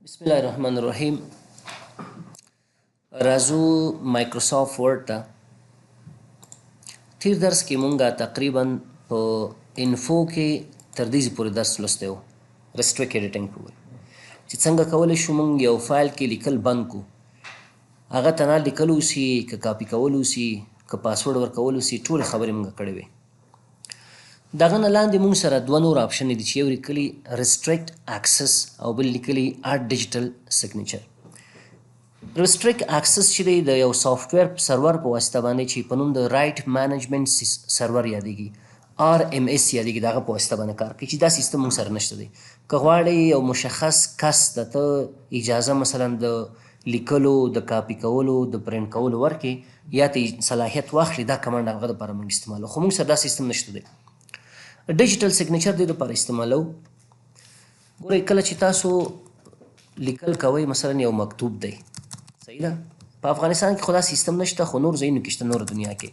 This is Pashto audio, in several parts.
بسم الله الرحمن الرحیم. راځو مایکروسافټ ورډ ته. تیر درس کې مونږه تقریبا په انفو کې تر دې پورې درس لوستی و، ریسټریک ایډیټینګ پورې، چې څنګه کولی شو مونږ یو فایل کې لیکل بند کو، هغه ته نه لیکل وسي که کاپي کول وسي که پاسورډ ورکول وسي، ټولې خبرې مونږ کړې وې. دغه نه لاندې مونږ سره دوه نور آپشن دي چې یو لیکلي ریسټریکټ اکسس او بل لیکلي اډ ډیجیټل سیګنیچر. ریسټریکټ اکسس چې دی د یو سافټویر سرور په واسطه باندې چې په نوم د رایټ مینجمنټ سرور یادېږي، RMS یادېږي، د هغه په واسطه باندې کار کوي، چې دا سیستم موږ سره نشته دی. که غواړئ یو مشخص کس د ته اجازه مثلا د لیکلو، د کاپي کولو، د پرنټ کولو ورکړي یا ته صلاحیت واخلي، دا کمانډ هغه دپاره موږ استعمالو، خو موږ سره دا سیستم نشته دی. ډیجیټل سیګنیچر دې دپاره استعمالو. ګورئ کله چې تاسو لیکل کوئ مثلا یو مکتوب دی، صحیح ده، په افغانستان کې خو دا سیستم نشته، خو نور ځایونو کې شته، نور دنیا کې.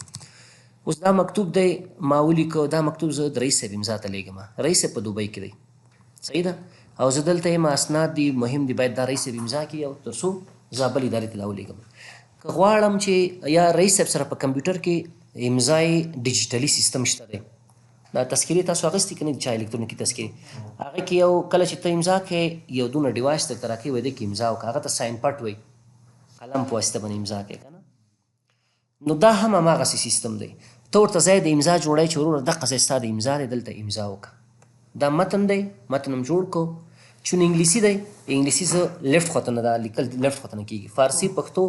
اوس دا مکتوب دی، ما ولیکه، دا مکتوب زه د رئیس صاحب امضا ته لیږم، رئیس صاحب په دوبۍ کې دی، صحیح ده، او زه دلته یم، اسناد دي مهم دي، باید دا رئیس صاحب امضا کړي او تر څو زه بل ادارې ته دا ولیږم. که غواړم چې یا رئیس صاحب سره په کمپیوټر کې امضای ډیجیټلي سیستم شته دی، دا تذکرې تاسو اخیستې که نه دي، چا الکترونیکي تذکرې، هغې کې یو کله چې ته امضا کوې یو دونه ډیوایس درته راکوي، وایي دې کې امضا وکړه، هغه ته ساین پټ وایي، قلم په واسطه باندې امضا کوي که نه. نو دا هم هماغسې سیستم دی، ته ورته ځای د امضا جوړی چې وروره دقه ځای ستا د امضا دی، دلته امضا وکړه. دا متن دی، متن هم جوړ کو، چون انګلیسي دی، انګلیسي زه لیفټ خواته نه، دا لیکل لیفټ خواته نه کېږي، فارسي پښتو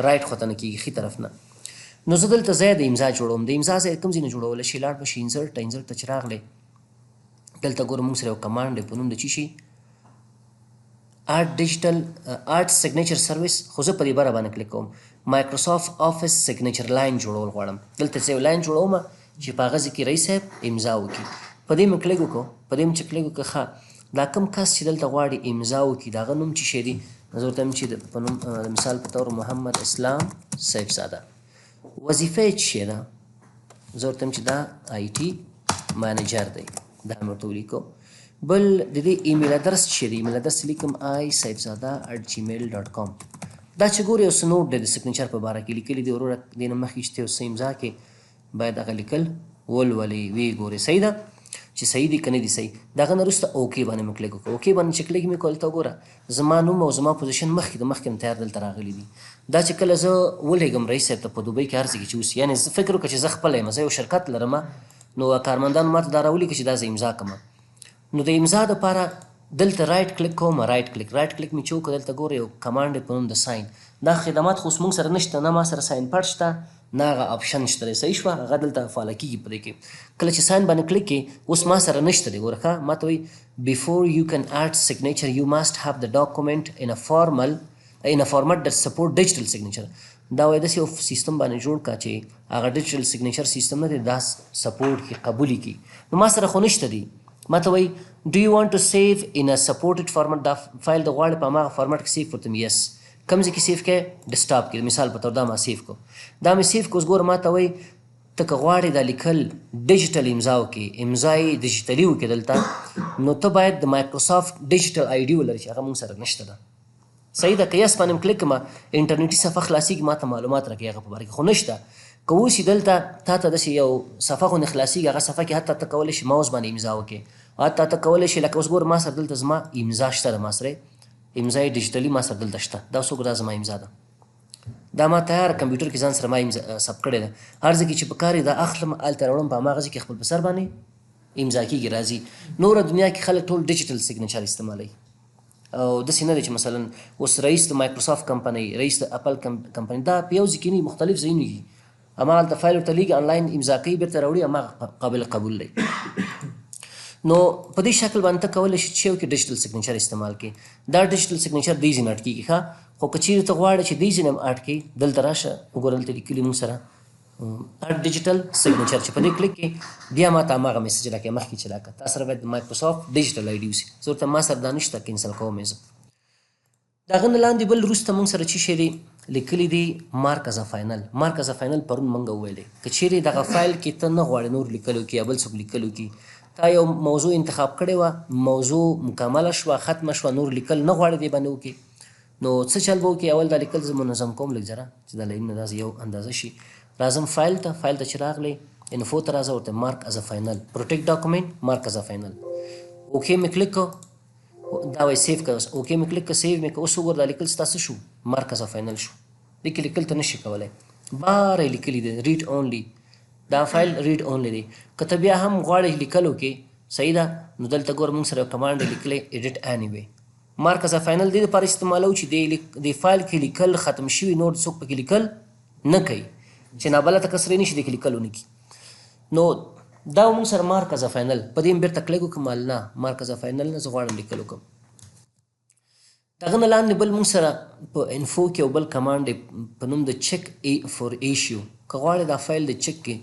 رایټ خواته نه کېږي، ښي طرف نه. نو زه دلته ځای د امضا جوړوم، د امضا ځای کوم ځای نه جوړولی شي، لاړ به شي انزرټ ته، انزرټ ته چې راغلی دلته ګوره مونږ سره یو کمانډ دی په نوم د چی شي اډ سیګنیچر سروس، خو زه په دې بره باندې کلیک کوم، مایکروسافټ آفس سیګنیچر لاین جوړول غواړم، دلته زه یو لاین جوړوم چې په هغه ځای کې رئیس صاحب امضا وکړي. په دې مې کلیک وکړو، په دې مې چې کلیک وکړه، ښه دا کوم کس چې دلته غواړي امضا وکړي د هغه نوم څه شی دی، زه ورته وایم چې په نوم د مثال په طور محمد اسلام صاحبزاده. وظیفه یې څه شی ده، زه ورته وایم چې دا IT مانیجر دی، دا مې ورته ولیکو. بل د دې ایمیل ادرس څه دی، ایمیل ادرس لیکم iصاحبزاده@gmail.com. دا چې ګورې یو څه نوټ دی د سیګنیچر په باره کې لیکلي دي، وروره دې نه مخکې چې ته یو څه امضا کې باید هغه لیکل ولولې، ویې ګورې صحیح ده چې صحیح دي که نه دي صحیح. د هغه نه وروسته اوکې باندې مې کلیک وکړه، اوکې باندې چې کلیک مې کړل ته ګوره زما نوم او زما پوزیشن مخکې د مخکې نه تیار دلته راغلي دي. دا چې کله زه ولېږم رئیس صاحب ته په دوبۍ کې هر ځای کې چې اوسي، یعنې زه فکر وکړه چې زه خپله یم، زه یو شرکت لرم، نو کارمندانو ماته دا راولیکه چې دا زه امضا کړم. نو د امضا دپاره دلته رایټ کلیک کوم، رایټ کلیک مې چې وکړه، دلته ګوره یو کمانډ دی په نوم د ساین. دا خدمات خو اوس موږ سره نشته، نه ما سره ساین پټ شته، نه هغه آپشن شته دی، صحیح شوه، هغه دلته فعاله کېږي په دې کې. کله چې ساین باندې کلیک کړې، اوس ما سره نشته دی، ګوره ښه ما ته وایي before you can add signature you must have the document in a format that support digital signature. دا وایي داسې یو سیستم باندې جوړ کړه چې هغه ډیجیټل سیګنیچر سیستم نه دی، دا سپورټ کړي، قبول یې کړي. نو ما سره خو نشته دی، ما ته وایي do you want to save in a supported format، دا فایل د غواړې په هماغه فارمټ کې سیف ورته یس، کوم ځای کې سیف کړې، ډیسکټاپ کې، مثال په طور دا ما سیف کړو، دا مې سیف کړو. اوس ګوره ما ته وایي ته که غواړې دا لیکل ډیجیټل امضا وکړې، امضا یې ډیجیټلي وکړې دلته، نو ته باید د مایکروسافټ ډیجیټل ID ولرې چې هغه موږ سره نشته ده، صحیح ده. که یس باندې کلیک کړم انټرنیټي صفحه خلاصېږي، ما ته معلومات راکوي هغه په باره کې، خو نشته. که اوس دلته تا ته داسې یو صفحه غوندې خلاصېږي، هغه صفحه کې حتی ته کولی شي ماوس باندې امضا وکړې، حتی ته کولی شي لکه اوس ګوره ما سره دلته زما امضا شته ده، ما سره امضا یې ډیجیټلي ما سره دلته شته، دا اوس وګوره دا زما امضا ده، دا ما تیار کمپیوټر کې ځان سره ما ثبت کړې ده، هر ځای کې چې په کار یې دا اخلم هلته راوړم، په هماغه ځای کې خپل په سر باندې امضا کېږي، راځي. نوره دنیا کې خلک ټول ډیجیټل سیګنیچر استعمالوي، او داسې نه دی چې مثلا اوس رئیس د مایکروسافټ کمپنۍ، رئیس د اپل کمپنۍ، دا په یو ځای کې نه مختلف ځایونه دي، هماغلته فایل ورته لیږي، آنلاین امضا کوي، بیرته راوړي، هماغه قابل قبول دی. نو په دې شکل باندې ته کولی شي چې یو کې ډیجیټل سیګنیچر استعمال کړي. دا ډیجیټل سیګنیچر دې ځای نه اټ کېږي، ښه، خو که چېرې ته غواړې چې دې ځای نه هم اټ کړي، دلته راشه وګوره دلته لیکلي موږ سره اټ ډیجیټل سیګنیچر، چې په دې کلیک کې بیا ما ته هماغه میسج راکوي مخکې چې راکړه تا سره باید د مایکروسافټ ډیجیټل ID وسي، زه ورته ما سره دا نشته، کینسل کوم یې زه. د هغه نه لاندې بل وروسته موږ سره څه شی دی لیکلي دي، مارک از ا فاینل. مارک از ا فاینل پرون موږ وویلې که چیرې دغه فایل کې ته نه غواړې نور لیکلو کې یا بل څوک لیکلو کې، تا یو موضوع انتخاب کړې وه، موضوع مکمله شوه، ختمه شوه، نور لیکل نه غواړې دې باندې وکړي، نو څه چل به وکړي؟ اول دا لیکل زه منظم کوم لږ ذره چې دا لاینونه داسې یو اندازه شي. راځم فایل ته چې راغلی انفو ته راځه، ورته مارک از ا فاینل، پروټیکټ ډاکومنټ مارک از ا فاینل. اوکې مې کلیک کړه، دا وایي سیف کړه، اوکې مې کلیک کړه، سیف مې کړه. اوس وګوره دا لیکل ستا څه شو؟ مارک از ا فاینل شو. دې کې لیکل ته نشي کولی، بار یې لیکلي دی ریډ اونلی، دا فایل ریډ اونلی دی. که ته بیا هم غواړې لیکلو کې صحیح ده، نو دلته ګوره موږ سره یو کمانډ دی لیکلی ایډیټ اني وی. مارک از فاینل دې لپاره استعمالوو چې دې فایل کې لیکل ختم شوي، نور څوک پکې لیکل نه کوي، چې نابلده کس نشي دې کې لیکل ونه کړي. نو دا موږ سره مارک از فاینل په دې بیرته کلیک وکړم، نه مارک از فاینل نه زه غواړم لیکل وکړم. دغه نه لاندې بل موږ سره په انفو کې یو بل کمانډ دی په نوم د چیک فور ایشیو. که غواړې دا فایل د چیک کې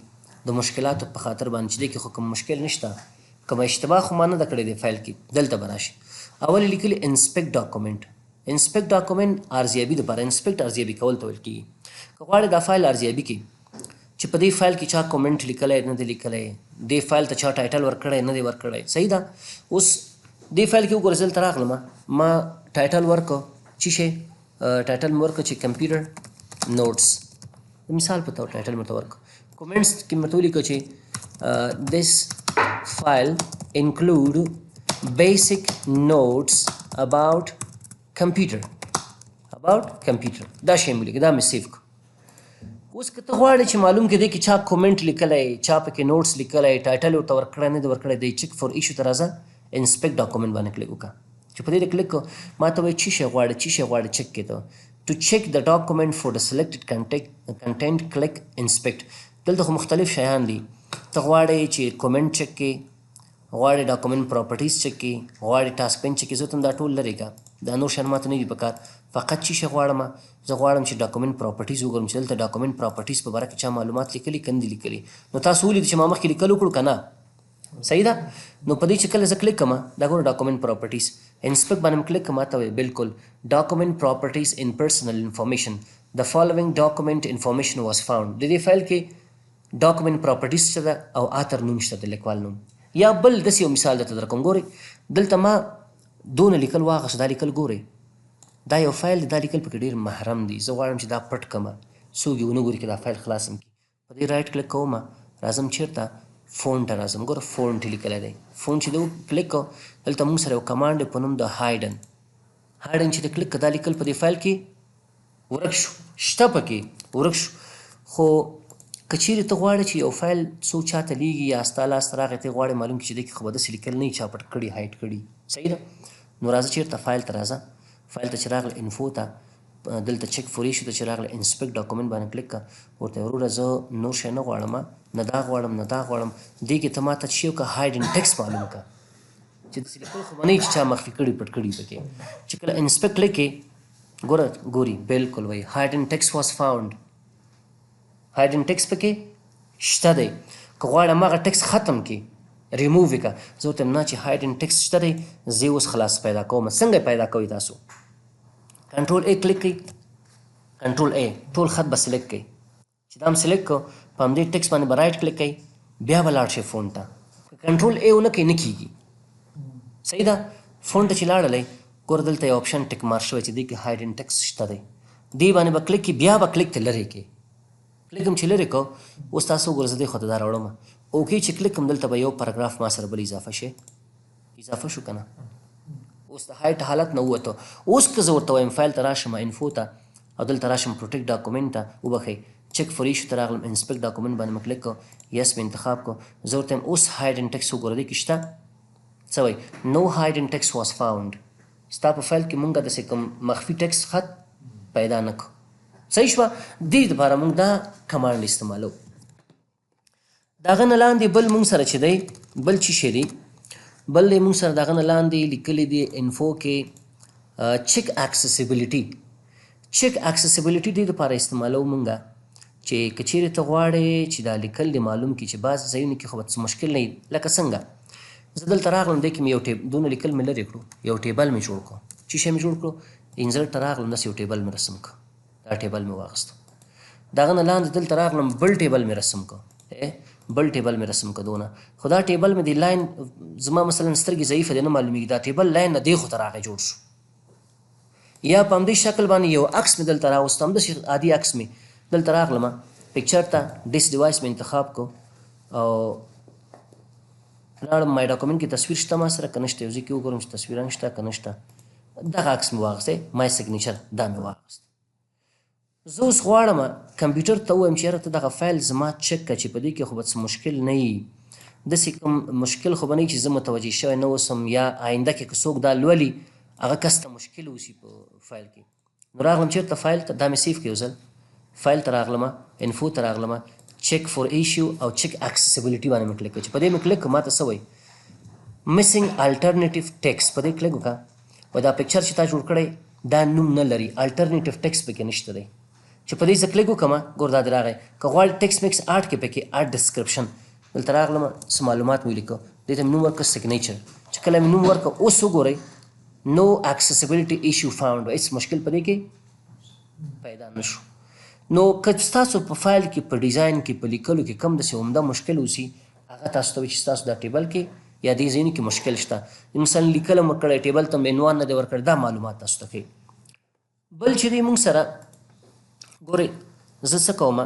د مشکلاتو په خاطر باندې چې دې کې خو کوم مشکل نشته، کوم اشتباه خو ما نه ده کړې دی فایل کې، دلته به راشي. اول لیکلي انسپیکټ ډاکومنټ. انسپیکټ ډاکومنټ ارزیابي دپاره، انسپیکټ ارزیابي کول ته ویل کېږي. که غواړې دا فایل ارزیابي کړي چې په دې فایل کې چا کومنټ لیکلی نه دی لیکلی، دې فایل ته چا ټایټل ورکړی نه دی ورکړی، صحیح ده. اوس دې فایل کې وګوره زه دلته راغلم، ما ټایټل ورکړه، څه شی ټایټل مې ورکړه چې کمپیوټر نوټس، مثال په طور ټایټل مې ورته ورکړه. کومنټس کې مې ورته ولیکه چې this file include basic notes about computer دا شی مې لیکه، دا مې سیف کړه. اوس که ته غواړې چې معلوم کړې کې چا کومنټ لیکلی، چا پکې نوټس لیکلی، ټایټل ورته ورکړی نه دی ورکړی، دی چیک فور ایشو ته راځه، انسپیکټ ډاکومنټ باندې کلیک وکړه. چې په دې کلیک کړه ما ته وایي څه شی غواړې چیک کړې ته. to check the document for the selected content click inspect. دلته خو مختلف شیان دي، ته غواړې چې کومنټ چیک کړې، غواړې ډاکومنټ پراپرټیز چیک کړې، غواړې ټاسک پین چیک کړې. زه ته دا ټول لرې کړه، دا نور شیان ماته نه دي پکار. فقط څه شی غواړم؟ زه غواړم چې ډاکومنټ پراپرټیز وګورم چې دلته ډاکومنټ پراپرټیز په باره کې چا معلومات لیکلي که نه دي لیکلي. نو تاسو ولیدو چې ما مخکې لیکل وکړو که نه، صحیح ده. نو په دې چې کله زه کلیک کوم، دا ګوره ډاکومنټ پراپرټیز انسپیکټ باندې مې کلیک کوم، ما ته وایي بالکل ډاکومنټ پراپرټیز ان پرسنل انفارمیشن د فالوینګ ډاکومنټ انفارمیشن واز فاوند. د دې فایل کې ډاکومنټ پراپرټیز شته ده او آتر نوم شته د لیکوال نوم. یا بل داسې یو مثال درته درکوم، ګورئ دلته ما دونه لیکل واغېست، دا لیکل ګورئ دا یو فایل دی، دا لیکل پکې ډېر محرم دي، زه غواړم چې دا پټ کړم، څوک یې ونه ګوري که دا فایل خلاصم کړي. په دې رایټ کلیک کوم، راځم چېرته فونټ ته راځم، ګوره فونټ لیکلی دی. فونټ چې د کلیک کړو دلته موږ سره یو کمانډ دی په نوم د هایډن چې د کلیک کړه دا لیکل په دې فایل کې ورک شو، شته پکې ورک شو. خو که چیرې ته غواړې چې یو فایل څوک چاته لیږي یا ستا لاس ته راغی، ته یې غواړې معلوم کړي چې دې کې خو به داسې لیکل نه وي چا پټ کړي هایډ کړي، صحیح ده. نو راځه چېرته فایل ته راځه، فایل ته چې راغله انفو ته دلته چیک فور ایشو ته چې راغله انسپیکټ ډاکومنټ باندې کلیک کړه، ورته وروره زه نور شی نه غواړم، نه دا غواړم نه دا غواړم. دې کې ته ماته شی وکړه هایډ ان ټیکسټ معلوم کړه چې داسې لیکل خو به نه وي چې چا مخفي کړي پټ کړي پکې. چې کله انسپیکټ کلیک کړې ګوري بالکل وایي هایډ ان ټیکسټ واز فاوند، هایډ ان ټیکسټ پکې شته دی. که غواړم هغه ټیکسټ ختم کړي ریموو یې کړه، زه ورته نه چې هایډ ان ټیکسټ شته دی، زه یې اوس خلاص پیدا کوم. څنګه پیدا کوئ تاسو؟ کنټرول ای کلیک کړئ، کنټرول ای ټول خط به سلیکټ کړئ. چې دا هم سلیکټ کړو په همدې ټیکسټ باندې به رایټ کلیک کړئ، بیا به لاړ شئ فونټ ته. که کنټرول ای ونه کړئ نه کېږي، صحیح ده. فونټ ته چې لاړلی ګوره دلته یو آپشن ټیک مارک شوی چې دې کې هایډ ان ټیکسټ شته دی، دې باندې به کلیک کړئ، بیا به کلیک ته لرې کړئ. کلیک هم چې لرې کړو اوس تاسو وګوره زه دې خوا ته دا راوړم، اوکې چې کلیک کوم دلته به یو پاراګراف ما سره بل اضافه شو که نه. اوس د هایټ حالت نه ووته. اوس که زه ورته وایم فایل ته راشم انفو ته او دلته راشم پروټیکټ ډاکومنټ ته، وبښئ چیک فور ایشو ته راغلم، انسپیکټ ډاکومنټ باندې مې کلیک کړو، یس مې انتخاب کړو، زه ورته وایم اوس هایډ ان ټیکسټ وګوره دې کې شته څه وایي نو هایډ ان ټیکسټ واز فاوند. ستا په فایل کې مونږ داسې کوم مخفي ټیکسټ خط پیدا نه کړو، صحیح شوه. دې دپاره مونږ دا کمانډ استعمالو. د هغه نه لاندې بل مونږ سره چې دی بل څه شی دی، بل دی مونږ سره د هغه نه لاندې لیکلی دی انفو کې چیک اکسیسیبلیټي. چیک اکسیسیبلیټي دې دپاره استعمالو مونږه چې که چیرې ته غواړې چې دا لیکل دې معلوم کړي چې بعضې ځایونو کې خو به څه مشکل نه وي. لکه څنګه زه دلته راغلم دې کې مې یو دونه لیکل مې لرې کړو، یو ټیبل مې جوړ کړو. څه شی مې جوړ کړو؟ انزرټ ته راغلم داسې یو ټیبل مې رسم کړو، دا ټیبل مې واخیستو. د هغه نه لاندې دلته راغلم بل ټیبل مې رسم کړو، بل ټیبل مې رسم که دونه خو دا ټیبل مې د لاین زما مثلا سترګې ضعیفه دی نه معلومیږي دا ټیبل لاین نه دې خو ته راغی جوړ شو یا په همدې شکل باندې یو عکس مې دلته راوست همداسې عادي عکس مې دلته راغلمه پکچر ته ډیس ډیوایس مې انتخاب کو او لاړم مای ډاکومنټ کې تصویر شته ما سره که نشته یو ځای کې وګورم چې تصویر هم شته که نشته دغه عکس مې واخیستی مای سګنیچر دا مې واخیست زه اوس غواړم کمپیوټر ته ووایم چې یاره ته دغه فایل زما چک کړه چې په دې کې خو به څه مشکل نه وي داسې کوم مشکل خو به نه وي چې زه متوجه شوی نه اوسم یا آینده کې که څوک دا لولي هغه کس ته مشکل اوسي په فایل کې نو راغلم چېرته فایل ته دا مې سیف کړ یو ځل فایل ته راغلمه انفو ته راغلمه چیک فور ایشو او چیک اکسیسیبلیټي باندې مې کلیک کړ چې په دې مې کلیک کړ ما ته څه وایي مسنګ الټرنیټیو ټیکس په دې کلیک وکړه وایي دا پکچر چې تا جوړ کړی دا نوم نه لري الټرنیټیو ټیکس پکې نشته دی چې په دې زه کلیک وکړم ګور دا دې راغی که غواړې ټیکس میکس آرټ کې پکې آرټ ډسکرپشن دلته راغلم څه معلومات مې ولیکه دې ته مې نوم ورکړه سګنیچر چې کله مې نوم ورکړه اوس وګورئ نو اکسیسیبلیټي ایشو فاونډ هېڅ مشکل په دې کې پیدا نه شو نو که ستاسو په فایل کې په ډیزاین کې په لیکلو کې کم داسې عمده مشکل اوسي هغه تاسو ته وایي چې ستاسو دا ټیبل کې یا دې ځایونو کې مشکل شته مثلا لیکل مو کړی ټیبل ته عنوان نه دی ورکړی دا معلومات تاسو ته کوي بل چې دی موږ سره ګورئ زه څه کوم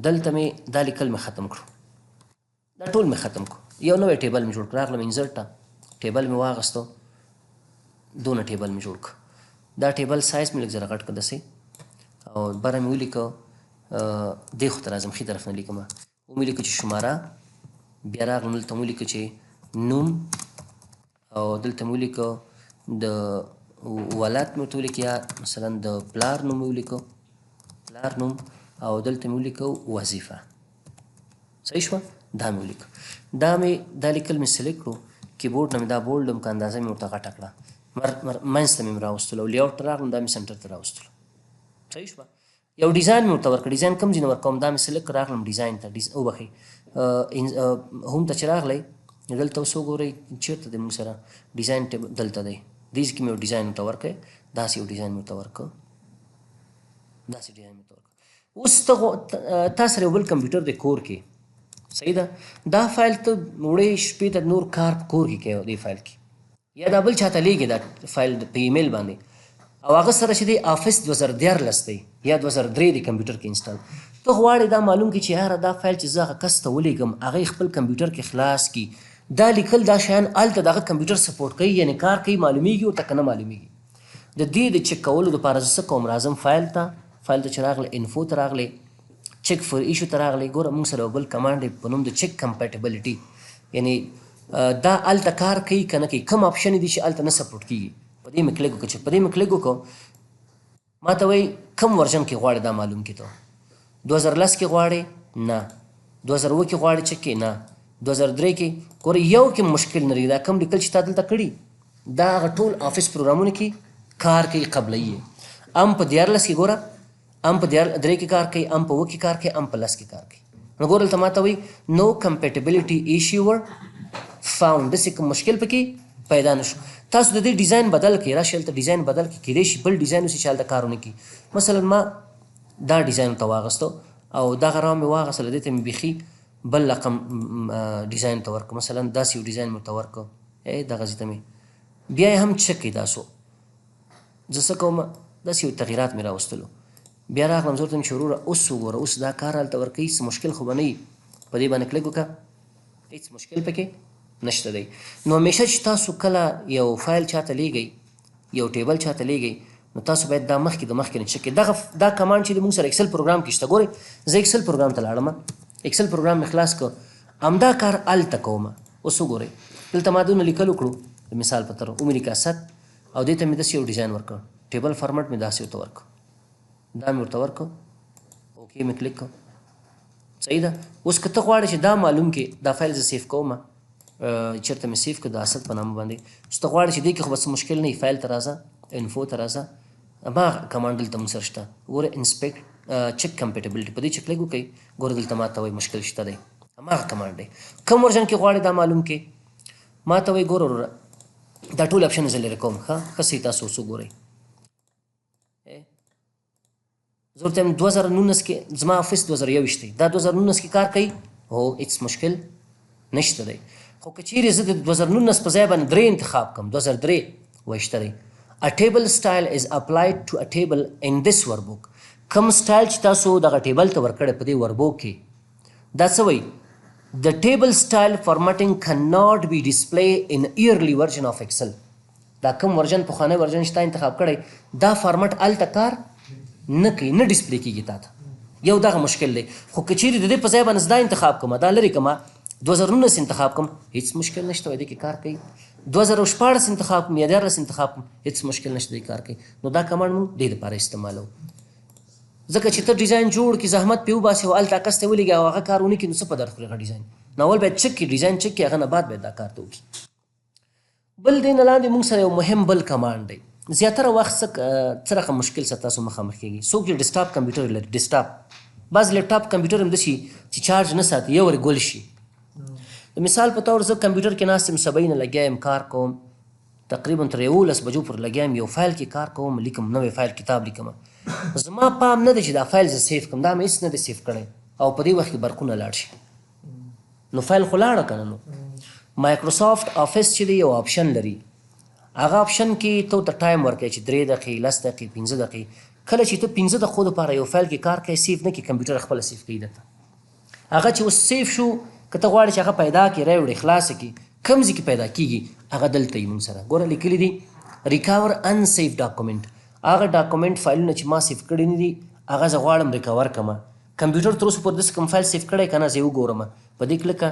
دلته مې دا لیکل مې ختم کړو دا ټول مې ختم کړو یو نوی ټیبل مې جوړ کړ راغلم انزرټ ته ټیبل مې واغستو دونه ټیبل مې جوړ کړ دا ټیبل سایز مې لږ ذره غټ کړ داسې او بره مې ولیکه دې خوا ته راځم ښي طرف نه لیکم ومې لیکه چې شماره بیا راغلم دلته مې ولیکه چې نوم او دلته مې ولیکه د ولادت مې ورته ولیکه یا مثلا د پلار نوم مې ولیکه پلار نوم او دلته مې ولیکه وظیفه صحیح شوه دا مې ولیکه دا لیکل مې سلیکټ کړو کیبورډ نه مې دا بولډم که اندازه مې ورته غټه کړه منځ ته مې راوستلو لیاوټ ته راغلم دا مې سنټر ته راوستلو صحیح شوه یو ډیزاین مې ورته ورکړه ډیزاین کوم ځای نه ورکوم دا مې سلیکټ کړه راغلم ډیزاین ته وبخئ هوم ته چې راغلی دلته اوس وګورئ چېرته دی موږ سره ډیزاین دلته دی دې کې مې یو ډیزاین ورته ورکړی داسې یو ډیزاین مې ورته ورکړه داسې ډیزاین مې ورته ورکړه اوس تا سره یو بل کمپیوټر دی کور کې صحیح ده دا فایل ته وړې شپې ته نور کار په کور کې کوي دې فایل کې یا دا بل چاته لیږي دا فایل په ایمیل باندې او هغه سره چې دی آفس 2013 دی یا 2003 دی کمپیوټر کې انسټال ته غواړې دا معلوم کړي چې یاره دا فایل چې زه هغه کس ته ولیږم هغه خپل کمپیوټر کې خلاص کړي دا لیکل دا شیان هلته دغه کمپیوټر سپورټ کوي یعنې کار کوي معلومیږي ورته که نه معلومیږي د دې د چک کولو دپاره زه څه کوم راځم فایل ته چې راغلی انفو ته راغلی چک فور ایشو ته راغلی ګوره موږ سره بل کمانډ دی په نوم د چک کمپیټیبلیټي یعنې دا هلته کار کوي که نه کوي کوم آپشن دي چې هلته نه سپورټ کېږي په دې مې کلیک وکړه چې په دې مې کلیک وکړو ما ته وایي کوم ورژن کې غواړې دا معلوم کړي ته 2010 کې غواړې نه 2007 کې غواړې چک کې نه 2003 کې ګوره یو کې مشکل نه لري دا کم لیکل چې تا دلته کړي دا هغه ټول آفس پروګرامونو کې کار کوي قبله یې ام په 14 کې ګوره ام په 3 کې کار کوي ام په 7 کې کار کوي ام په 10 کې کار کوي نو ګوره دلته ما ته وایي نو کمپیټیبلیټي ایشیور فاوند داسې کوم مشکل پکې پیدا نه شو تاسو د دې ډیزاین بدل کړئ راشئ هلته ډیزاین بدل کړئ کیدای شي بل ډیزاین اوسي چې هلته کار ونه کړي مثلا ما دا ډیزاین ورته واغستو او دغه را مې واغستله دې ته مې بیخي بل رقم ډیزاین ته ورکړه مثلا داسې یو ډیزاین مې ورته ورکړه دغه ځای ته مې بیا یې هم چک کړئ تاسو زه څه کوم داسې یو تغیرات مې راوستلو بیا راغلم زه ورته مې چې وروره اوس وګوره اوس دا کار هلته ورکوي څه مشکل خو به نه وي په دې باندې کلیک وکړه هېڅ مشکل پکې نشته دی نو همیشه چې تاسو کله یو فایل چاته لیږئ یو ټیبل چاته لیږئ نو تاسو باید دا مخکې د مخکې نه چک کړئ دا کمانډ چې موږ سره ایکسل پروګرام کې شته ګورئ زه ایکسل پروګرام ته لاړم ایکسل پروګرام مې خلاص کړ همدا کار هلته کوم اوس وګورئ دلته ما دونه لیکل وکړو د مثال په طور ومې لیکه 7 او دې ته مې داسې یو ډیزاین ورکړ ټیبل فارمټ مې داسې ورته ورکړ دا مې ورته ورکړ اوکې مې کلیک کړ صحیح ده اوس که ته غواړې چې دا معلوم کې دا فایل زه سیف کوم چېرته مې سیف کړ د اسد په نامه باندې چې ته غواړې چې دې کې خو به څه مشکل نه وي فایل ته راځه انفو ته راځه هماغه کمانډ دلته موږ سره شته ګوره انسپیکټ چک کمپیټیبلیټي په دې چې کلیک وکړئ ګوره دلته ما ته وایي مشکل شته دی هماغه کمانډ دی کوم ورژن کې غواړې دا معلوم کې ما ته وایي ګوره وروره دا ټول اپشن زه لرې کوم ښه صحیح تاسو اوس وګورئ زه ورته 2019 کې زما افس 2021 دی دا 2019 کې کار کوي هو هیڅ مشکل نشته دی. خو که چیرې زه د 2019 په ځای باندې 3 انتخاب کړم 2003 وایشته دی A table style is applied to a table in this workbook. کوم سټایل چې تاسو دغه ټیبل ته ورکړی په دې ورکبوک کې دا څه وایي The table style formatting cannot be displayed in early version of Excel. دا کوم ورژن پخوانی ورژن چې تا انتخاب کړی دا فارمټ هلته کار نه کوي نه ډسپلی کېږي تا ته یو دغه مشکل دی. خو که چیرې د دې په ځای باندې زه دا انتخاب کوم دا لرې کومه 2019 انتخاب کوم هیڅ مشکل نشته وای دې کې کار کوي 2014 انتخاب کوم یا 14 انتخاب کوم هیڅ مشکل نشته دی کار کوي. نو دا کمانډ موږ دې دپاره استعمالوو ځکه چې ته ډیزاین جوړ کړي زحمت پې وباسې او هلته عکس ته ولېږي او هغه کار ونه کړي نو څه په درد خوري هغه ډیزاین نو اول باید چک کړي ډیزاین چک کړي هغه نه بعد باید دا کار ته وکړي. بل دې نه لاندې موږ سره یو مهم بل کمانډ دی زیاتره وخت څه رقم مشکل سره تاسو مخامخ کېږي څوک چې ډیسکټاپ کمپیوټر لري ډیسکټاپ بعض لیپټاپ کمپیوټر هم داسې چې چارج نه ساتي یو ورې ګل شي. د مثال په طور زه کمپیوټر کې ناست یم سبا نه لګیا یم کار کوم تقریبا تر 11 بجو پورې لګیا یم یو فایل کې کار کوم لیکم نوی فایل کتاب لیکم زما پام نه دی چې دا فایل زه سیف کړم دا مې هېڅ نه دی سیف کړی او په دې وخت کې برقونه لاړ شي نو فایل خو لاړه که نه نو مایکروسافټ آفس چې دی یو آپشن لري هغه آپشن کې ته ورته ټایم ورکوي چې 3 دقیقې 10 دقیقې 15 دقیقې کله چې ته 15 دقیقو دپاره یو فایل کې کار کوي سیف نه کړي کمپیوټر خپله سیف کوي درته هغه چې اوس سیف شو که ته غواړې چې هغه پیدا کړي راوړې خلاصه کړي کوم ځای کې پیدا کېږي هغه دلته یې مونږ سره ګوره لیکلي دي ریکاور انسیف ډاکومنټ هغه ډاکومنټ فایلونه چې ما سیف کړي نه دي هغه زه غواړم ریکور کړمه کمپیوټر تر اوسه پورې داسې کوم فایل سیف کړی که نه زه یې وګورم په دې کلکه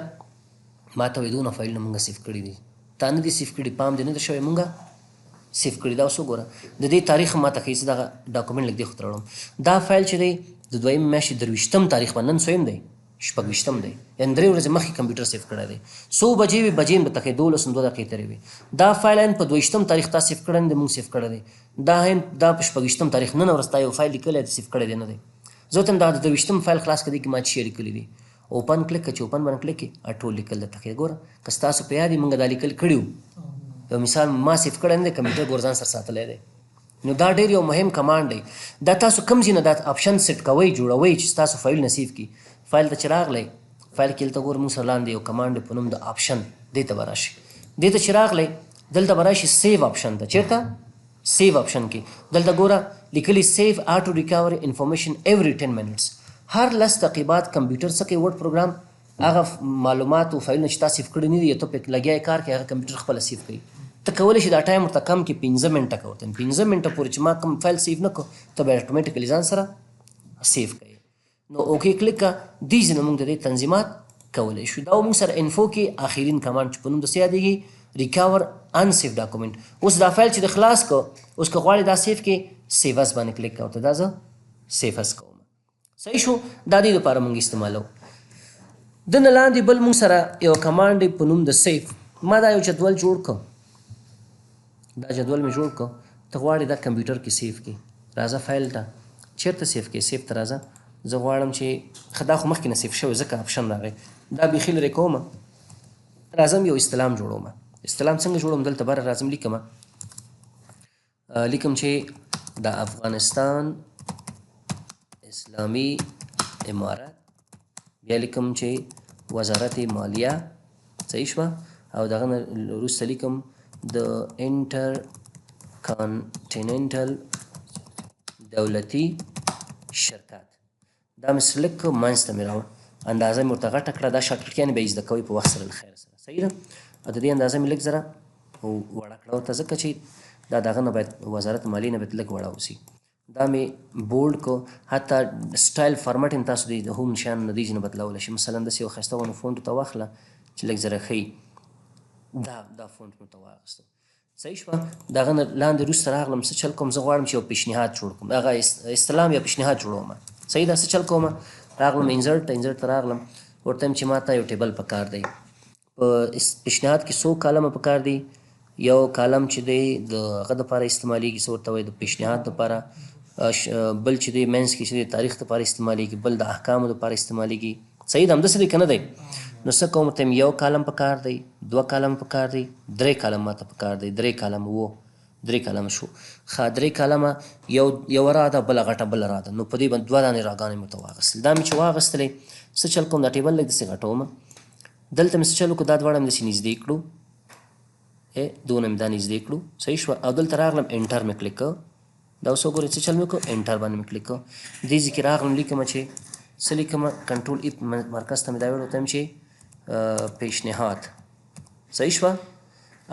ما ته وایي دونه فایلونه مونږ سیف کړي دي تا نه دي سیف کړي پام دې نه ده شوی مونږ سیف کړي دا اوس وګوره د دې تاریخ ما ته ښیي زه دغه ډاکومنټ لږ دې خو ته راوړم دا فایل چې دی د 2 میاشتې 23 تاریخ باندې نن سویم دی 26 دی یعنې 3 ورځې مخکې کمپیوټر سیف کړی دی 100 بجې وي بجې به تقریبا 12 دقیقې تېرې وي دا فایل هم په 22 تاریخ تا سیف کړی نه دی مونږ سیف کړی دی دا په 26 تاریخ نن ورځ تا یو فایل لیکلی دی سیف کړی دی نه دی زه ته هم دا د 22 فایل خلاص کړی کې ما چې لیکلی دي اوپن کلیک کړه چې اوپن باندې کلیک کړې ټول لیکل درته ښیي ګوره که ستاسو په یاد وي مونږ دا لیکل کړي یو مثال ما سیف کړی نه دی کمپیوټر ګورځان سره ساتلی دی نو دا ډېر یو مهم کمانډ دی دا تاسو کوم ځای نه دا آپشن سیټ کوئ جوړوئ چې ستاسو فایل سیف کړي فایل ته چې راغلی فایل کې دلته ګوره موږ سره لاندې یو کمانډ په نوم د آپشن دې ته به راشي دې ته چې راغلی دلته به راشي سیو آپشن ته چېرته سیو آپشن کې دلته ګوره لیکلي سیو آټو ریکور انفارمیشن ایوری 10 منټس هر 10 دقیقې بعد کمپیوټر څه کوي ورډ پروګرام هغه معلومات او فایلونه چې تا سیف کړي نه دي یا ته پرې لګیا کار کوي هغه کمپیوټر خپله سیف کوي ته کولی شي دا ټایم ورته کم کړي 15 منټه که ورته 15 منټه پورې چې ما کوم فایل سیف نه کړو ته به اټومیټیکلي ځان سره سیف کوي نو اوکې کلیک کړه دې ځای نه موږ د دې تنظیمات کولی شو دا موږ سره انفو کې آخرین کمانډ چې په نوم د څه یادېږي ریکاور انسیف ډاکومنټ اوس دا فایل چې د خلاص کو اوس که غواړې دا سیف کې سیو اس باندې کلیک کوه ته دا زه سیف اس کوم صحیح شو دا دې دپاره موږ استعمالو د نه لاندې بل موږ سره یو کمانډ دی په نوم د سیف ما دا یو جدول جوړ کړ دا جدول مې جوړ کړ ته غواړې دا کمپیوټر کې سیف کړي راځه فایل ته چېرته سیف کړي سیف ته راځه زه غواړم چې دا خو مخکې نه سیف شوی ځکه آپشن راغی دا بیخي لرې کوم راځم یو استلام جوړوم استلام څنګه جوړوم دلته بره راځم لیکم چې د افغانستان اسلامي امارت بیا لیکم چې وزارت مالیه صحیح شوه او دغه نه وروسته لیکم د انټر کانټیننټل دولتي شرکت دا مې سلیکټ کړ منځ ته مې راوړ اندازه مې ورته غټه کړه دا شارټکټیانې به یې زده کوئ په وخت سره له خیره سره صحیح ده او د دې اندازه مې لږ ذره وړه کړه ورته ځکه چې دا دغه نه باید وزارت مالیې نه باید لږ وړه اوسي دا مې بولډ کړو حتی سټایل فارمټ هم تاسو د هوم شیان نه دې ځینې بدلولی شي مثلا داسې یو ښایسته غوندې فونټ ورته واخله چې لږ ذره ښیي دا فونټ مې ورته واخیسته صحیح شوه د هغه نه لاندې وروسته راغلم څه چل کوم زه غواړم چې یو پیشنهاد جوړ کړم هغه استلام یا پیشنهاد جوړوم صحیح ده څه چل کوم راغلم انزرټ ته راغلم ورته یم چې ما ته یو ټیبل پکار دی په پیشنهاد کې 100 کالمه پکار دی یو کالم چې دی د هغه دپاره استعمالیږي څه ورته وایي د پیشنهاد دپاره بل چې دی منځ کې چې دی تاریخ دپاره استعمالیږي بل د احکامو دپاره استعمالیږي صحیح ده همداسې دی که نه دی نو څه کوم ورته یم یو کالم پکار دی 2 کالم پکار دی 3 کالم ما ته پکار دی 3 کالم و 3 کالمه شو. ښه 3 کالمه یوه را ده بله غټه بله را ده، نو په دې باندې 2 دانې راګانې مې ورته واخیستلې. دا مې چې واخیستلې څه چل کوم دا ټیبل لږ داسې غټومه، دلته مې څه چل وکړو دا دواړه مې داسې نږدې کړو، دونه مې دا نږدې کړو صحیح شوه، او دلته راغلم انټر مې کلیک کړ. دا اوس وګورئ څه چل مې وکړو، انټر باندې مې کلیک کړ. دې ځای کې راغلم لیکمه چې څه لیکمه، کنټرول ای مرکز ته مې دا ویل ورته چې پیشنهاد صحیح شوه،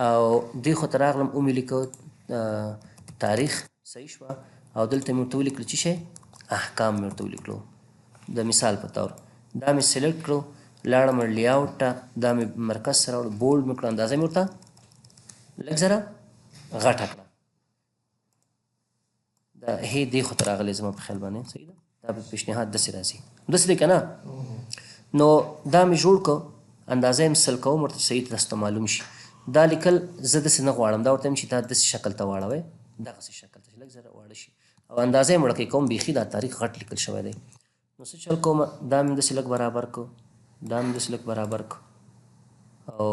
او دې خوا ته راغلم او مې لیکو تاریخ صحیح شوه، او دلته مې ورته ولیکلو چې شی احکام مې ورته ولیکلو د مثال په طور. دا مې سلیکټ کړو، لاړم لی آوټ ته، دا مې مرکز سره وړو، بولډ مې کړو، اندازه مې ورته لږ ذره غټه کړه. دا هی دې خوا ته راغلی زما په خیال باندې صحیح ده. دا به پیشنهاد داسې راځي، داسې دی که نه. نو دا مې جوړ کړو، اندازه یې مثل کوم ورته صحیح تاسو ته معلوم شي. دا لیکل زه داسې نه غواړم، دا ورته وایم چې دا داسې شکل ته واړوئ، دغسې شکل ته چې لږ زره واړه شي، او اندازه یې مړکې کوم، بیخي دا تاریخ غټ لیکل شوی دی. نو څه چل کوم، دا مې داسې لږ برابر کړو، دا مې داسې لږ برابر کړو، او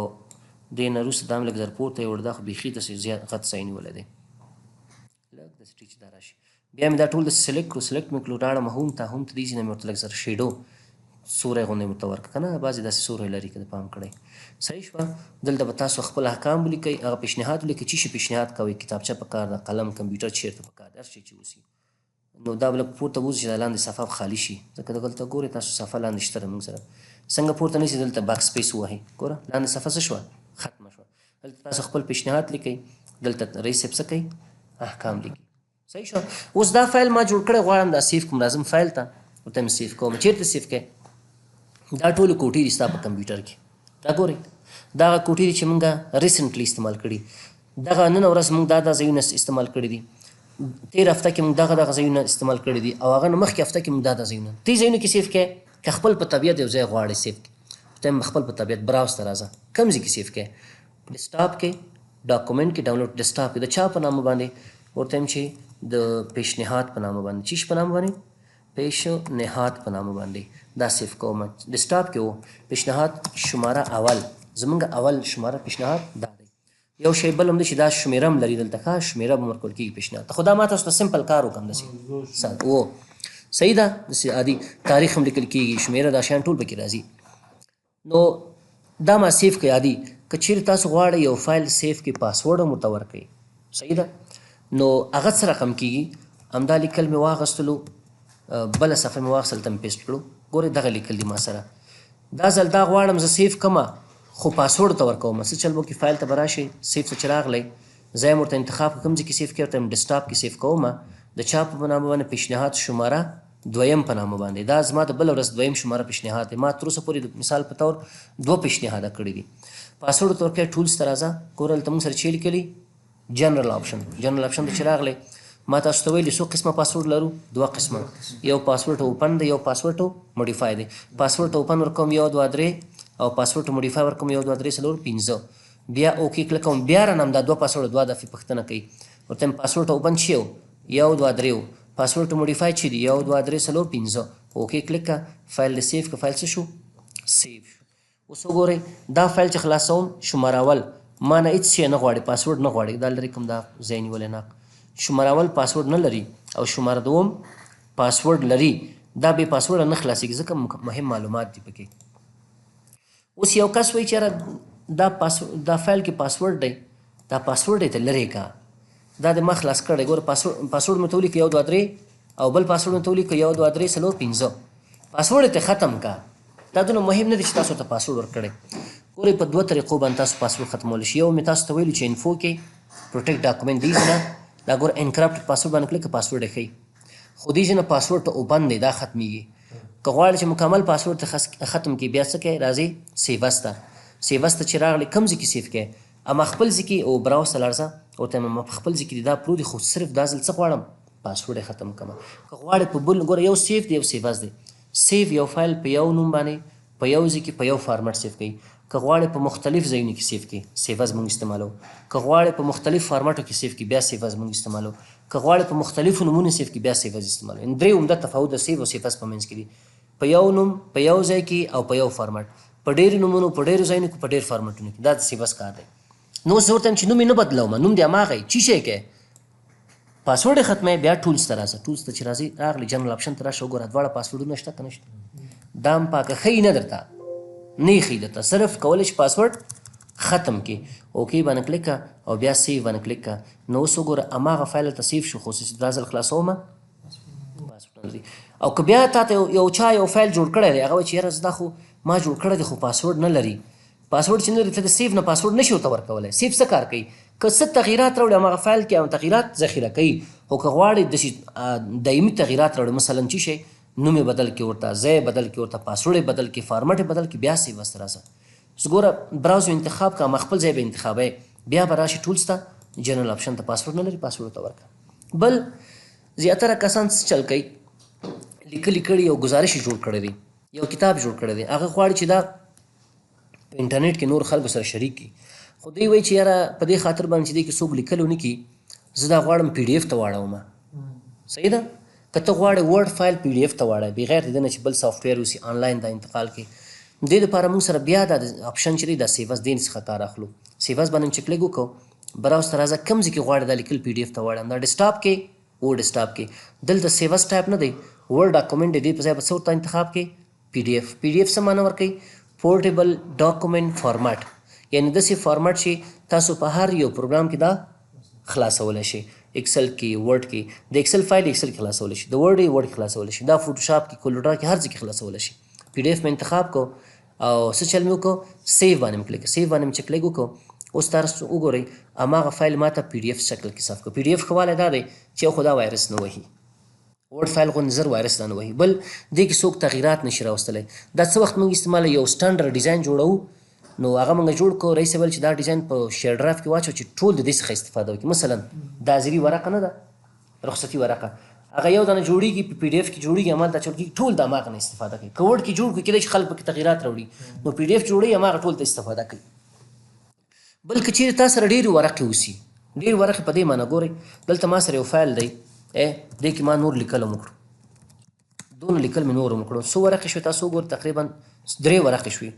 دې نه وروسته دا مې لږ زر پورته یې وړ، دا خو بیخي داسې زیات غټ ځای نیولی دی، لږ داسې ټیچ دا راشي. بیا مې دا ټول داسې سلیکټ کړو، سلیکټ مې کړو، لاړم هوم ته، هوم ته دې ځای نه مې ورته لږ زر شیډو سوری غوندې ورته ورکړه که نه، بعضې داسې سوری لري که د پام کړی صحیح شوه. دلته به تاسو خپل احکام ولیکئ، هغه پیشنهاد ولیکئ، چې شي پیشنهاد کوئ، کتابچه پکار ده، قلم، کمپیوټر چېرته پکار ده، هر شی چې اوسي. نو دا به لږ پورته ووځي چې دا لاندې صفحه خالي شي، ځکه دلته ګورئ تاسو صفحه لاندې شته د موږ سره، څنګه پورته نه شي، دلته باکس سپیس ووهئ، ګوره لاندې صفحه څه شوه، ختمه شوه. دلته تاسو خپل پیشنهاد لیکئ، دلته رئیس صاحب څه کوي، احکام لیکي صحیح شوه. اوس دا فایل ما جوړ کړی، غواړم دا سیف کوم، راځم فایل ته، ورته مې سیف کوم. چېرته سیف کوې، دا ټولې کوټې دي ستا په کمپیوټر کې، دا ګورئ دا هغه کوټې دي چې موږ ریسنټلی استعمال کړي، دغه نن ورځ موږ دا ځایونه استعمال کړي دي، تېر هفته کې موږ دغه ځایونه استعمال کړي دي، او هغه نه مخکې هفته کې موږ دا ځایونه، دې ځایونو کې سیف کړئ. که خپل په طبیعت یو ځای غواړئ سیف کړئ، ته خپل په طبیعت براوز ته راځه، کوم ځای کې سیف کړئ، ډیسکټاپ کې، ډاکومنټ کې، ډاونلوډ ډیسکټاپ کې، د چا په نامه باندې ورته وایم چې د پیشنهاد په نامه باندې، چی په نامه باندې، پیشنهاد په نامه باندې دا سیف کوم. ډیسکټاپ کې و پیشنهاد شماره اول، زمونږ اول شماره پیشنهاد دا دی. یو شی بل هم دی چې دا شمیره هم لري دلته، ښه شمیره به ورکول کېږي پیشنهاد ته، خو دا ما تاسو ته سمپل کار وکړم داسې و صحیح ده، داسې عادي تاریخ هم لیکل کېږي، شمیره دا شیان ټول پکې راځي. نو دا ما سیف کړئ عادي. که چیرې تاسو غواړئ یو فایل سیف کې پاسورډ هم ورته ورکړئ صحیح ده، نو هغه څه رقم کېږي، همدا لیکل مې واخیستلو، بله صفحه مې واخیستل ته مې پیسټ کړو، ګورئ دغه لیکل دي ما سره. دا ځل دا غواړم زه سیف کړمه، خو پاسورډ ته ورکوم، څه چل وکړي، فایل ته به راشئ، سیف ته چې راغلی ځای م ورته انتخاب کړم، کوم ځای کې سیف کړئ، ورته ډیسکټاپ کې سیف کوم، د چا په نامه باندې پیشنهاد شماره دویم په نامه باندې، دا زما د بله ورځ دویم شماره پیشنهاد دی، ما تر اوسه پورې د مثال په طور 2 پیشنهاده کړي دي. پاسورډ ته ورکوئ، ټولز ته راځه، ګوره دلته موږ سره چې لیکلي جنرال آپشن، جنرال آپشن ته چې راغلی ما تاسو ته ویلي څو قسمه پاسورډ لرو، 2 قسمه، یو پاسورډ اوپن دی، یو پاسورډ موډیفای دی. پاسورډ اوپن ورکوم 1 2 3، او پاسورډ موډیفای ورکوم 1 2 3 4 5، بیا اوکې کلیک کوم، بیا رانم دا 2 پاسورډ 2 دفعې پوښتنه کوي، ورته پاسورډ اوپن چې 1 2 3، پاسورډ موډیفای چې دی 1 2 3 4 5، اوکې کلیک کا، فایل سیف کا، فایل څه شو، سیف شو. اوس وګورئ دا فایل چې خلاصوم، شماره اول ما نه هېڅ شی نه غواړي، پاسورډ نه غواړي، دا لرې کوم دا ځای نیولی نه، شماره اول پاسورډ نه لري، او شماره دوم پاسورډ لري، دا بې پاسورډه نه خلاصېږي ځکه مهم معلومات دي پکې. اوس یو کس وایي چې یاره دا فایل کې پاسورډ دی، دا پاسورډ یې ته لرې کا، دا د ما خلاص کړی، ګوره پاسورډ مې ته ولیکه 1 2 3، او بل پاسورډ مې ته ولیکه 1 2 3 4 5، پاسورډ یې ته ختم کا. دا دونه مهم نه دی چې تاسو ته پاسورډ ورکړی. ګورئ په 2 طریقو باندې تاسو پاسورډ ختمولی شي. یو مې تاسو ته ویلي چې انفو کې پروټیکټ ډاکومنټ دې ځای نه، دا ګوره انکرپټ پاسورډ باندې کلیک کړه، پاسورډ یې ښیي، خو دې ځای نه پاسورډ ته اوپن دی، دا ختمیږي. که غواړئ چې مکمل پاسورډ ته ختم کړي، بیا څه کوئ، راځئ سیوس ته، سیوس ته چې راغلی کوم ځای کې سیف کړئ، اما خپل ځای کې، او براوز ته لاړ ځه، ورته وایم په خپل ځای کې دا پروت دی، خو صرف دا ځل څه غواړم، پاسورډ یې ختم کړم. که غواړئ په بل، ګوره یو سیف دی یو سیوس دی، سیف یو فایل په یو نوم باندې په یو ځای کې په یو فارمټ سیف کوي، که غواړئ په مختلف ځایونو کې سیف کړئ، سیوز موږ استعمالو، که غواړئ په مختلف فارمټو کې سیف کړئ، بیا سیوز موږ استعمالو، که غواړئ په مختلفو نومونو سیف کړئ، بیا سیوز استعمالو. ان 3 عمده تفاوت د سیف او سیوز په منځ کې دي، په یو نوم په یو ځای کې، او په یو فارمټ، په ډېرو نومونو په ډېرو ځایونو کې په ډېر فارمټونو کې، دا د سیوز کار دی نو اوس زه ورته وایم چې نوم یې نه بدلوم، نوم دې هماغه یې، چی شی کوې، پاسورډ یې ختموې، بیا ټولز ته راځه. ټولز ته چې راځې راغلې جنرال آپشن ته راشه، وګوره دواړه پاسورډونه شته که نشته. دا هم پاکه ښیي نه درته، نه یې ښیي درته، صرف کولی شي پاسورډ ختم کې. اوکې باندې کلیک کړه او بیا سیو باندې کلیک کړه. نو اوس وګوره هماغه فایل هلته سیو شو، خو دا ځل خلاصومه پاسورډ نه لري. او که بیا تا ته یو چا یو فایل جوړ کړی دی، هغه وایي چې یاره زه دا خو ما جوړ کړی دی خو پاسورډ نه لري. پاسورډ چې نه لري ته د سیف نه پاسورډ نشي ورته ورکولی. سیف څه کار کوي؟ که څه تغییرات راوړي هماغه فایل کې هم تغییرات ذخیره کوي، خو که غواړې داسې دایمي تغییرات راوړي، مثلا چی شی نوم یې بدل کړي ورته، ځای یې بدل کړي ورته، پاسورډ یې بدل کړي، فارمټ یې بدل کړي، بیا سیو ورته راځه. اوس ګوره براوز انتخاب کړه، خپل ځای به انتخابوې، بیا به راشي ټولز ته، جنرال آپشن ته پاسورډ نه لري پاسورډ ورته ورکړه. بل زیاتره کسان څه چل کوي، لیکلي کړي یو ګزارش یې جوړ کړی دی، یو کتاب جوړ کړی دی، هغه غواړي چې دا په انټرنیټ کې نور خلکو سره شریک کړي، خو دوی وایي چې یاره په دې خاطر باندې چې دې کې څوک لیکلو نه کړي، زه دا غواړم پی ډي اف ته واړومه. صحیح ده؟ که ته غواړې ورډ فایل پی ډي اف ته واړی بغیر د دې نه چې بل سافټویر اوسي آنلاین دا انتقال کړي، دې دپاره موږ سره بیا دا آپشن چې دی دا سیو اس دې څخه کار اخلو. سیو اس باندې چې کلیک وکړو، براوز ته راځه، کوم ځای کې غواړې دا لیکل پی ډي اف ته واړم، دا ډیسکټاپ کې و ډیسکټاپ کې، دلته سیو اس ټایپ نه دی، ورډ ډاکومنټ دی، دې په ځای به څه ورته انتخاب کړي، پی ډي اف. پی ډي اف څه معنی ورکوي؟ پورټیبل ډاکومنټ فارمټ، یعنی داسې فارمټ چې تاسو په هر یو پروګرام کې دا خلاصولی شي، ایکسل کې، ورډ کې، د ایکسل فایل ایکسل کې خلاصولی شي، د ورډ یې ورډ کې خلاصولی شي، دا فوټوشاپ کې، کولوډرا کې، هر ځای کې خلاصولی شي. پی ډي اف مې انتخاب کو او څه چل مې وکړو، سیو باندې مې کلیک، سیو باندې مې چې کلیک وکړو، اوس تاسو وګورئ هماغه فایل ما ته پی ډي اف شکل کې صف کړو. پی ډي اف ښه والی دا دی چې خو دا وایرس نه وهي، ورډ فایل غوندې زر وایرس نه وهي، بل دې کې څوک تغییرات نشي راوستلی. دا څه وخت موږ استعمال یو سټنډرډ ډیزاین جوړوو، نو هغه موږ جوړ کړو، رئیس ویل چې دا ډیزاین په شیر ډرایو کې واچو چې ټول د دې څخه استفاده وکړي. مثلا دا زیري ورقه نه ده، رخصتي ورقه، هغه یو دانه جوړیږي په پی ډي اف کې جوړیږي، همالته چل کېږي، ټول د هماغه نه استفاده کوي. که ورډ کې جوړ کړو کېدای شي خلک پکې تغییرات راوړي، نو پی ډي اف جوړوي هماغه ټول ته استفاده کوي. بل که چیرې تا سره ډېرې ورقې اوسي، ډېرې ورقې په دې معنی ګورئ، دلته ما سره یو فایل دی، دې کې ما نور لیکل هم وکړو، دونه لیکل مې نور هم وکړو، څو ورقې شوې تاسو وګورئ، تقریبا 3 ورقې شوې.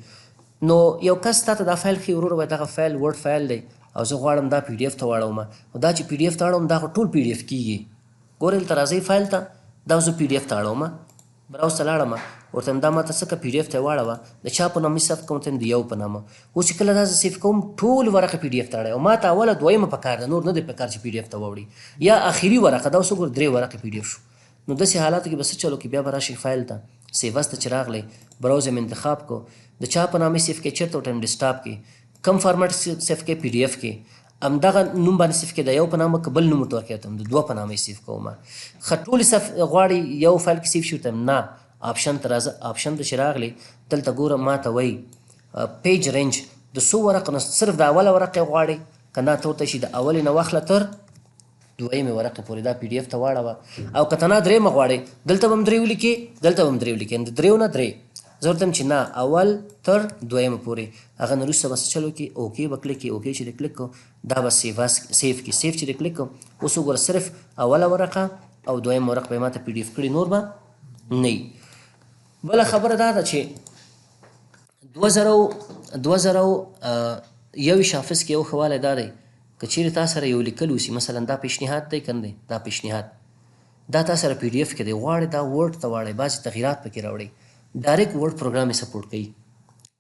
نو یو کس تا ته دا فایل ښیي، ورور وایي دغه فایل ورډ فایل دی او زه غواړم دا پی ډي اف ته واړوم، او دا چې پی ډي اف ته اړوم دا خو ټول پی ډي اف کېږي. ګورئ دلته راځئ فایل ته، دا زه پی ډي اف ته اړوم، براوز ته لاړم، ورته دا ما ته څه که پی ډي اف ته یې واړوه، د چا په نامه صرف کوم ته د یو په نامه. اوس چې کله دا زه سیف کوم ټول ورقه پی ډي اف ته اړوي، او ما ته اوله دویمه پکار ده، نور نه دی پکار چې پی ډي اف ته واوړي، یا آخري ورقه دا اوس وګوره 3 ورقې پی ډي اف شو. نو داسې حالاتو کې به څه چلو کې بیا به راشئ فایل ته، سیو اس ته چې راغلی، براوز یې انتخاب کو، د چا په نامې سیف کې، چېرته وټیم ډیسکټاپ کې، کم فارمټ سیف کې، پی ډي اف کې، همدغه نوم باندې سیف کې، د یو په نامه که بل نوم ورته ورکوي د 2 په نامه سیف کوم. ښه ټولې غواړي یو فایل کې سیف شي، ورته نه، آپشن ته راځه، آپشن ته چې راغلی دلته ګوره ما ته وایي پیج رینج د څو ورقو نه صرف د اوله ورقې غواړي، که نه ته ورته شي د اولې نه واخله تر 2مې ورقې پورې دا پی ډي اف ته واړوه، او که ته نه 3مه غواړې دلته به هم 3 ولیکې، دلته به هم 3 ولیکې، د 3 نه 3. زه ورته چې نه اول تر 2مه پورې، هغه نه وروسته به څه چل وکړي، اوکې به کلیک کړي، اوکې چې د کلیک کړو دا به سیف کړي، سیف چې د کلیک کړو اوس وګوره صرف اوله ورقه او 2مه ورقه به یې ما ته پی ډي اف کړي، نور به نه وي. بله خبره دا ده چې 2021 آفس کې یو ښه والی دا دی، که چیرې تا سره یو لیکل اوسي، مثلا دا پیشنهاد دی که نه دی، دا پیشنهاد دا تا سره پی ډي اف کې دی، غواړې دا ورډ ته واړئ، بعضې تغییرات پکې راوړئ، ډایرکټ ورډ پروګرام یې سپورټ کوي.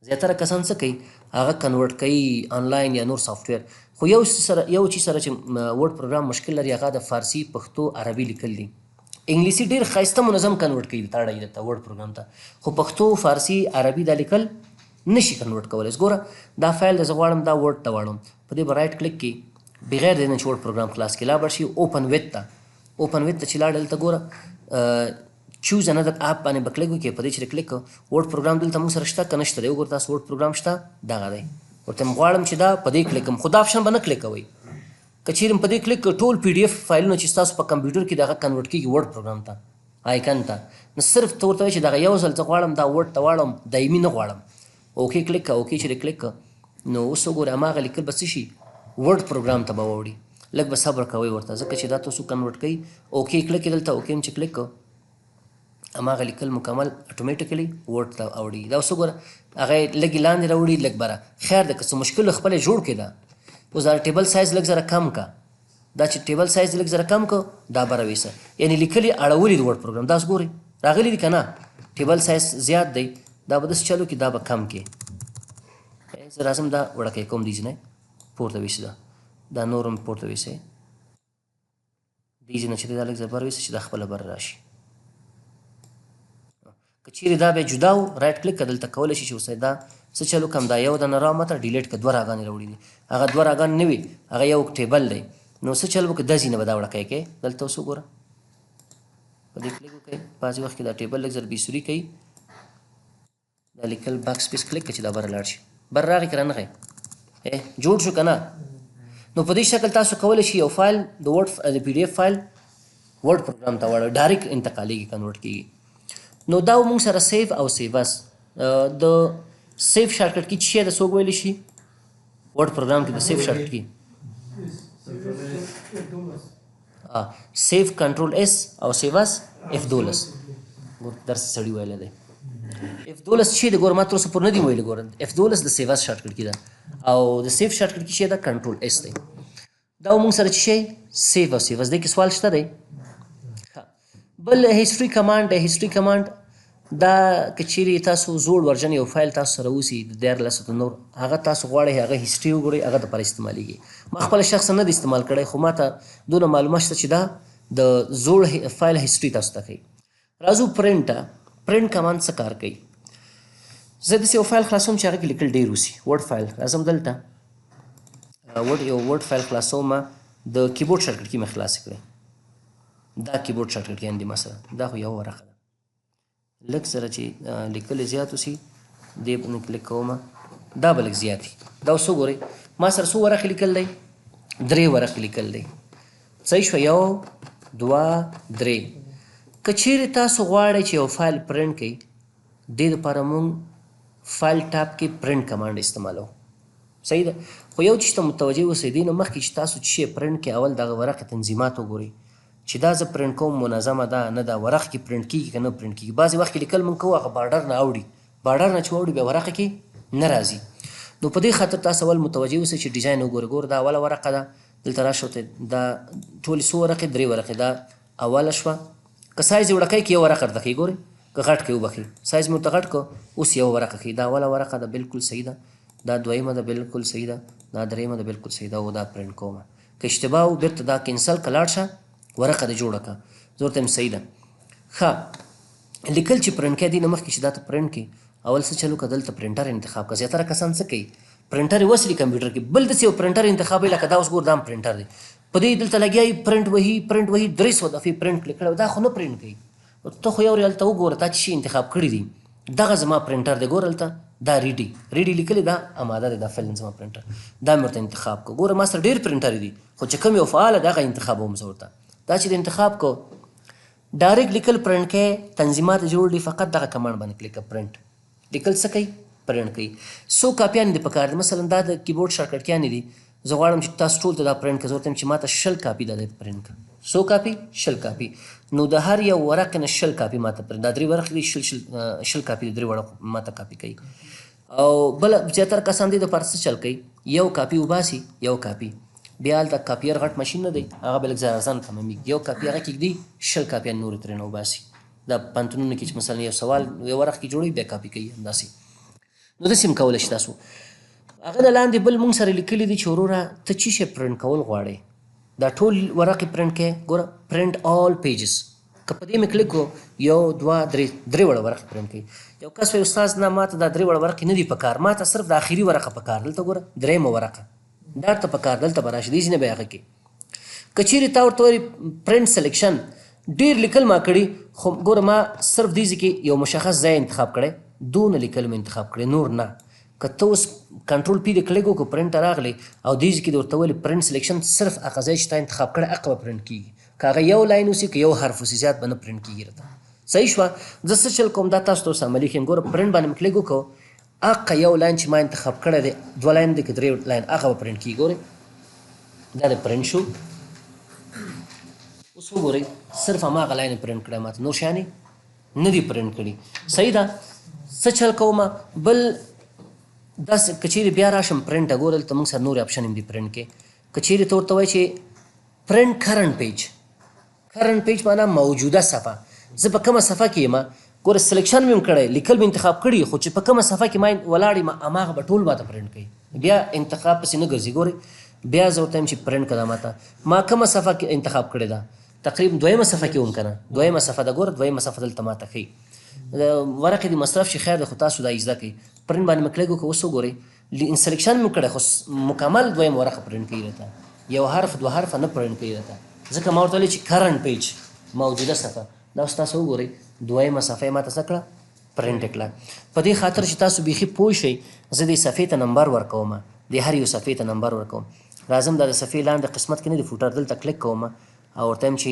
زیاتره کسان څه کوي، هغه کنورټ کوي آنلاین یا نور سافټویر، خو یو چیز سره چې ورډ پروګرام مشکل لري، هغه د فارسي، پښتو، عربي لیکل دي. انګلیسي ډېر ښایسته منظم کنورټ کوي، تاړی درته ورډ پروګرام ته، خو پښتو، فارسي، عربي دا لیکل نشي کنورټ کولی. ګوره دا فایل د زه غواړم دا ورډ ته واړم، په دې به رایټ کلیک کړي، بغیر د نه چې ورډ پروګرام خلاص کړي، لا به شي اوپن ویت ته، اوپن ویت ته چې لاړ دلته ګوره چوز انادر اپ باندې به کلیک وکړئ، په دې چې کلیک کړو ورډ پروګرام دلته موږ سره شته که نشته دی، وګوره تاسو ورډ پروګرام شته دغه دی، ورته م غواړم چې دا په دې کلیک کړم، خو دا آپشن به نه کلیک کوئ، که چیرې په دې کلیک کړو ټول پی ډي اف فایلونه چې ستاسو په کمپیوټر کې دغه کنورټ کېږي ورډ پروګرام ته، آیکن ته، نو صرف ته ورته وایي چې دغه یو ځل زه غواړم دا ورډ ته واړم، دایمي نه غواړم، اوکې کلیک کړه، اوکې چې کلیک کړه، نو اوس وګوره هماغه لیکل به څه شي، ورډ پروګرام ته به واوړي، لږ به صبر کوئ ورته، ځکه چې دا تاسو کنورټ کوي، اوکې کلیک کړئ دلته، اوکې چې کلیک کړو هماغه لیکل مکمل اټومیټیکلی ورډ ته اوړي. دا اوس وګوره هغه یې لږې لاندې راوړي، لږ بره، خیر ده که څه مشکل خپله جوړ کړې ده، اوس دا ټیبل سایز لږ زره کم کا دا چې ټیبل سایز لږ زره کم کو دا به راویسه یعنې لیکلي اړولي د ورډ پروګرام دا اوس ګورئ راغلی دي که نه ټیبل سایز زیات دی دا به داسې چلو کې دا به کم کې زه راځم دا وړکی کوم دیز نه پورته ویسي دا نور هم پورته ویسئ دیز نه چې دی دا لږ زر بر ویسئ چې دا خپله بر راشي که چیرې دا بیا جدا و رایټ کلیک که دلته کولی شي چې اوس دا څه چلو کم دا یو دانه راو ماته ډیلیټ که دوه راګانې راوړي دي هغه دوه راګانې نه وي هغه یو ټیبل دی نو څه چل وکړه داسې نه به دا وړکی کوې دلته اوس وګوره په دې کلیک وکړئ بعضې وخت کې دا ټیبل لږ زر بیسوري کوي دا لیکل باکس سپیس کلیک کړه چې دا بره لاړ شي بر راغی که رانغی جوړ شو که نه نو په دې شکل تاسو کولی شي یو فایل د پی ډي اف فایل ورډ پروګرام ته واړوئ ډایرکټ انتقالیږي کنورټ کېږي نو دا موږ سره سیف او سیوس د سیف شارټکټ کې څه شی د څوک ویلی شي ورډ پروګرام کې د سیف شارټکټ کې سیف کنټرول اس او سیوس F12 درس سړي ویلی دی F12 چې د ګوره ما تر اوسه پورې نه دي ویلي ګوره F12 د سیوس شارټکټ کې ده او د سیف شارټکټ کې چې ده کنټرول اس دی دا موږ سره چې شی سیف او سیوس دی کې سوال شته دی بل هیستوري کمانډ دا که چیرې تاسو زوړ ورژن یو فایل تاسو سره اوسي د 14 نور هغه تاسو غواړئ هغه هیسټري وګورئ هغه دپاره استعمالیږي ما خپله شخصا نه دی استعمال کړی خو ما ته دونه معلومات شته چې دا د زوړ فایل هیسټري تاسو ته کوي راځو پرنټ کمانډ څه کار کوي زه داسې یو فایل خلاصوم چې هغه کې لیکل ډېر اوسي ورډ فایل راځم دلته یو ورډ فایل خلاصوم د کیبورډ شارټکټ کې مې خلاصې کړی دا کیبورډ شارټکټ کې اندي ما سره دا خو یو ورقه ده لږ سره چې لیکل زیات اوسي دې باندې کلیک کوم دا به لږ زیات وي دا اوس وګورئ ما سره څو ورقې لیکل دی 3 ورقې لیکل دی صحیح شوه 1 2 3 که چیرې تاسو غواړئ چې یو فایل پرنټ کړئ دې دپاره موږ فایل ټاپ کې پرنټ کمانډ استعمالوو صحیح ده خو یو چیز ته متوجه اوسئ دې نه مخکې چې تاسو چې شی پرنټ کړئ اول دغه ورقې تنظیمات وګورئ چې دا زه پرنټ کوم منظمه ده نه دا ورق کې پرنټ کېږي که نه پرنټ کېږي بعضې وخت کې لیکل مونږ کوو هغه بارډر نه اوړي بارډر نه چې واوړي بیا ورقه کې نه راځي نو په دې خاطر تاسو اول متوجه اوسئ چې ډیزاین وګورئ ګوره دا اوله ورقه ده دلته راشه دا ټولې څو ورقې 3 ورقې دا اوله شوه که سایز یې وړکی کې یو ورقه درته ښیي ګورئ که غټ کې وبښئ سایز مې ورته غټ کړو اوس یو ورقه ښیي دا اوله ورقه ده بلکل صحیح ده دا دویمه ده بلکل صحیح ده دا دریمه ده بلکل صحیح ده او دا پرنټ کومه که اشتباه و بېرته دا کینسل که لاړ شه ورقه دې جوړه کړه زه ورته یم صحیح ده ښه لیکل چې پرنټ کوې دې نه مخکې چې دا ته پرنټ کړي اول څه چلو که دلته پرنټر انتخاب کړه زیاتره کسان څه کوي پرنټر یې وصلي کمپیوټر کې بل داسې یو پرنټر انتخابوي لکه دا اوس ګور دا هم پرنټر دی په دې دلته لګیا یي پرنټ وهي 300 دفعې پرنټ کلیک کړی دا خو نه پرنټ کوي ته خو یو هلته وګوره تا چې شي انتخاب کړي دي دغه زما پرنټر دی ګوره هلته دا ریډي لیکلی دا اماده دی دا فعلا زما پرنټر دا مې ورته انتخاب کړو ګوره ما سره ډېر پرنټرې دي خو چې کوم یو فعاله دی هغه انتخابوم زه ورته دا چې د انتخاب کو ډایرکټ لیکل پرنټ کې تنظیمات جوړ دي فقط دغه کمانډ باندې کلیک پرنټ لیکل څه کوي پرنټ کوي څو کاپیان دي پکار دي مثلا دا د کیبورډ شارټکټ کیانې دي زه غواړم چې تاسو ټول ته دا پرنټ کړه زه ورته چې ما ته 100 کاپي دا پرنټ کړه 100 کاپي 100 کاپي نو د هر یو ورق نه 100 کاپي ما ته دا 3 ورق دي 100 کاپي 3 ورق ما ته کاپي کوي او بل زیاتره کسان دي د پارس چل کوي یو کاپي وباسي یو کاپي بیا هلته کاپیر غټ ماشین نه دی هغه به لږ ارزان تمامېږي یو کاپي هغه کېږدي 100 کاپیان نورې ترې نه وباسي دا پوهنتونونو کې چې مثلا یو سوال یو ورق کې جوړوي بیا کاپي کوي همداسې نو داسې هم کولی شي تاسو هغه نه لاندې بل مونږ سره لیکلي دي چې وروره ته څه شی پرنټ کول غواړې دا ټول ورقې پرنټ کړې ګوره پرنټ آل پیجز که په دې مې کلیک کړو 1 2 3 وړه ورقې پرنټ کوي یو کس وایي استاد نه ما ته دا 3 وړه ورقې نه دي پکار ما ته صرف د آخري ورقه پکار دلته ګوره 3مه ورقه دا ته پکار دلته به راشي داسې نه به هغه کې که چیرې تا ورته وایي پرنټ سلیکشن ډېر لیکل ما کړي خو ګوره ما صرف دې کې یو مشخص ځای انتخاب کړی دونه لیکل مې انتخاب کړی نور نه که ته اوس کنټرول پی دې کلیک وکړو پرنټ ته راغلی او دې کې د ورته ویلي پرنټ سلیکشن صرف هغه ځای چې تا انتخاب کړی هغه به پرنټ کېږي که هغه یو لاین اوسي که یو حرف اوسي زیات به نه پرنټ کېږي راته صحیح شوه زه څه چل کوم دا تاسو ته اوس عملي ښیم ګوره پرنټ باندې مې کلیک وکړو هغه یو لاین چې ما انتخاب کړی دی 2 لاین دی که 3 لاین هغه به پرنټ کېږي ګورئ دا د پرنټ شو اوس وګورئ صرف هماغه لاین یې پرنټ کړی ماته نور شیان نه دي پرنټ کړي صحیح ده څه چل کومه بل داسې که چیرې بیا راشم پرنټ ته ګوره دلته موږ سره نورې اپشن هم دي پرنټ کې که چیرې ته ورته وایي چې پرنټ کرنټ پیج کرنټ پیج معنا موجوده صفحه زه په کومه صفحه کې یم ګوره سلیکشن مې هم کړی لیکل مې انتخاب کړي خو چې په کومه صفحه کې ما ولاړ یم هماغه به ټول ماته پرنټ کوي بیا انتخاب پسې نه ګرځي ګورئ بیا زه ورته یم چې پرنټ کړه ماته ما کومه صفحه کې انتخاب کړې ده تقریبا دویمه صفحه کې هم که نه دویمه صفحه ده ګوره دویمه صفحه دلته ماته ښیي ورقې د مصرف چې خیر ده خو تاسو دا زده کوئ پرنټ باندې مې کلیک وکړه اوس وګورئ سلیکشن مې کړی خو مکمل دویم ورقه پرنټ کوي راته یو حرف دوه حرفه نه پرنټ کوي راته ځکه ما ورته ویلي چې کرنټ پیج موجوده صفحه دا اوس تاسو وګورئ دویمه صفحه یې ماته څه کړه پرنټ یې کړه په دې خاطر چې تاسو بیخي پوه شئ زه دې صفحې ته نمبر ورکوم د هر یو صفحې ته نمبر ورکوم راځم دا د صفحې لاندې قسمت کې نه د فوټر دلته کلیک کوم او ورته یم چې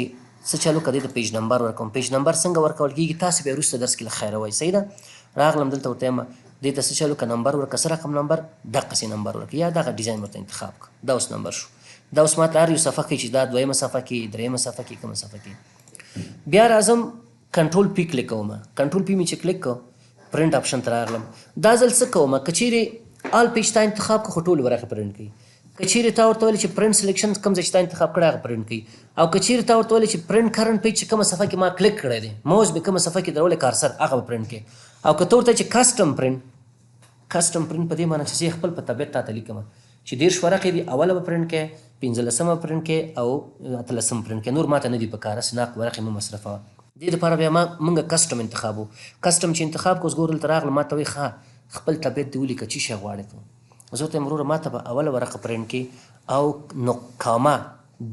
څه چلو که د پیج نمبر ورکوم پیج نمبر څنګه ورکول کېږي تاسو بیا وروسته درس کې له خیره وایي صحیح ده راغلم دلته ورته یم دې ته څه چلو که نمبر ورکړه څه رقم نمبر دقسې نمبر ورکړه یا دغه ډیزاین ورته انتخاب کړه دا اوس نمبر شو دا اوس ماته هر یو صفحه ښیي چې دا دویمه صفحه کې دریمه صفحه کې کومه صفحه کې بیا راځم کنټرول پی کلیک کوم کنټرول پی مې چې کلیک کړ پرنټ آپشن ته راغلم دا ځل څه کوم که چیرې آل پیج تا انتخاب کړه خو ټولې ورقې پرنټ کوي که چیرې تا ورته ویلې چې پرنټ سلیکشن کوم ځای چې تا انتخاب کړی هغه پرنټ کوي او که چیرې تا ورته ویلې چې پرنټ کرنټ پیج چې کومه صفحه کې ما کلیک کړی دی موز به کومه صفحه کې درولې کارسر هغه به پرنټ کوي او که ته ورته چې کسټم پرنټ په دې معنی چې زه خپل په طبیعت تا ته لیکم چې 10 ورقې دي اوله به پرنټ کوي 15مه پرنټ کوي او 13مه پرنټ کوي نور ماته نه دي په کار سناق ورقې مه مصرفوه دې دپاره بیا موږ کسټم انتخابو کسټم چې انتخاب کو اوس ګور دلته راغلم ما ته وایي ښه خپل طبیعت دې ولیکه چې شی غواړې ته زه ورته یم وروره ما ته به اوله ورقه پرنټ کړي او نو کاما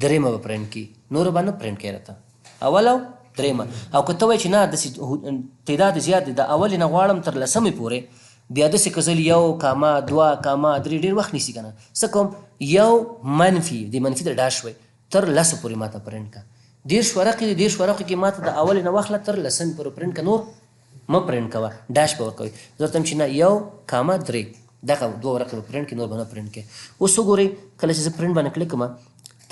درېیمه به پرنټ کړي نورو به نه پرنټ کوي راته اوله او درېیمه او که ته وایي چې نه داسې تعداد زیات دی د اولې نه غواړم تر 10مې پورې بیا داسې که زه 1 کاما 2 کاما 3 ډېر وخت نیسي که نه څه کوم یو منفي د منفي د ډاش وی تر 10 پورې ماته پرنټ کړه 10 ورقې دي 10 ورقو کې ماته د اولې نه واخله تر 10مې پورې پرنټ کړه نور مه پرنټ کوه ډاش به ورکوئ زه ورته یم چې نه 1 کاما 3 دغه 2 ورقې به پرنټ کړي نور به نه پرنټ کړي اوس وګورئ کله چې زه پرنټ باندې کلیک کوم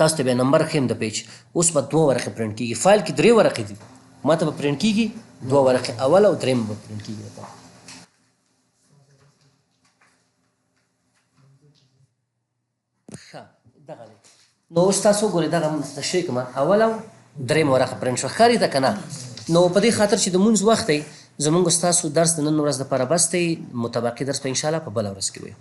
تاسو ته بیا نمبر ښیم د پیج اوس به 2 ورقې پرنټ کېږي فایل کې 3 ورقې دي ماته به پرنټ کېږي 2 ورقې اوله او درېیمه به پرنټ کېږي دغه دی نو اوس تاسو وګورئ دغه تشریح کومه اوله او درېیمه ورقه پرنټ شوه ښکاري ده که نه نو په دې خاطر چې د مونځ وخت دی زموږ ستاسو درس د نن ورځ دپاره بس دی متبقي درس به انشاءالله په بله ورځ کې وي